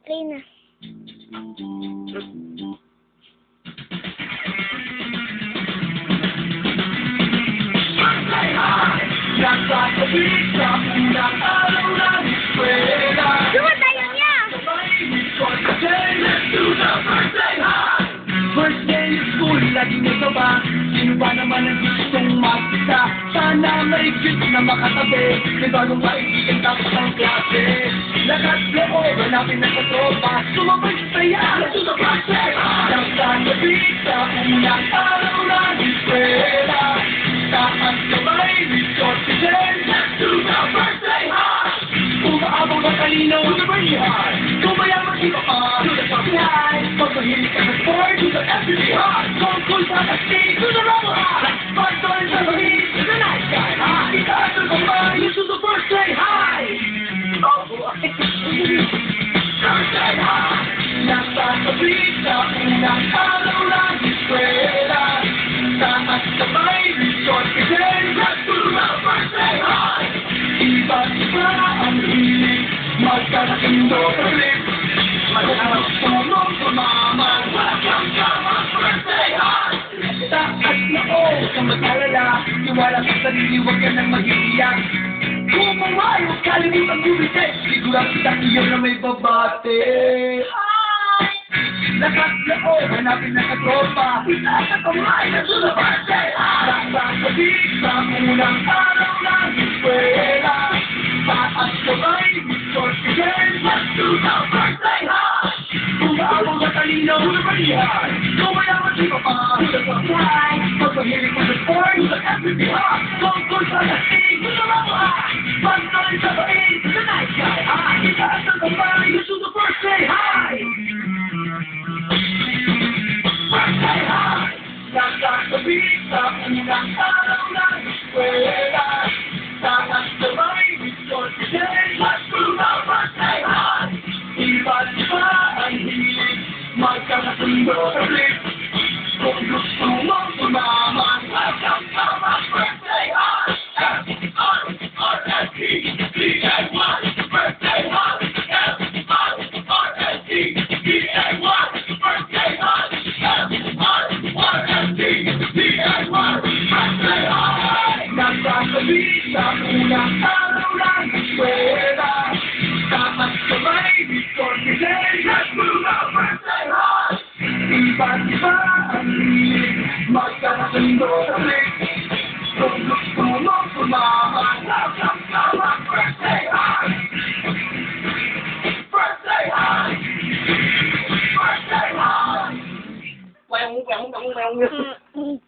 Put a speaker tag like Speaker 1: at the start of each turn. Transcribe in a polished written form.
Speaker 1: Play na.
Speaker 2: Nasa tabi sa unang araw ng eskwela.
Speaker 1: Sumot tayo niya!
Speaker 2: Let's do the birthday high! Birthday school, lagi may kaba. Sino ba naman ang gustong magpisa? Sana may gift na makatabi. May bagong kaibigan tapos ng klase. Lakas loob, hanapin na sa tropa. Sumabay sa saya, let's do the birthday high! Nasa tabi sa unang araw ng eskwela. Taas kamay, resort today. Let's do the birthday high! Kung maabang na talino, do the birthday high! Kung mayaman iba pa, do the birthday high! Pag mahilig ka sa sport, do the everyday high! Kung cool sa tasting, do the rubber high! Pag toys sa bahid, do the night sky high! Itaas ang kamay, do the birthday high! Birthday high! Nasa tabi sa unang araw ng eskwela. Taas kamay, resort today. Let's do the birthday high! Iba't iba ang hilig, magkalaking dotalit. Magkakaroon tumong tumaman. Welcome to my birthday high! Taas na sa mag-alala. Iwala sa sarili, huwag ka nang mag-iiyak. Kung mamay, huwag kalimutan bumite. Sigurang kita iyon na may babate. Lakas loob, hanapin na sa tropa. Itaas ang kamay, let's do the birthday high! Sasabi sa unang araw ng eskwela. Taas kamay, resort today. Let's do the birthday high! Kung maabang na talino, do the birthday high! Kung mayaman iba pa, do the birthday high! Pag mahilig mo sa sport, do the everyday high! Kung cool sa lasing, do the rubber high! Pag toys sa bahid, do the night sky high! Itaas ang kamay, let's do the birthday high! Birthday high! Nasa tabi sa unang araw ng eskwela. Taas kamay, resort today. Let's do the birthday high! Iba't iba ang hilig, magkakasundo sa blip. Kung gusto mong tumaman, welcome to my birthday high! F-I-R-S-T, D-A-Y, birthday high! F-I-R-S-T, D-A-Y, birthday high! F-I-R-S-T, D-A-Y, birthday high! Nasa tabi sa unang araw ng eskwela. Taas kamay, resort today. Let's do the birthday high! Iba't iba ang hilig, magkakasundo sa blip. Kung gusto mong tumaman, welcome to my birthday high! Birthday high! Birthday high!
Speaker 1: Mm.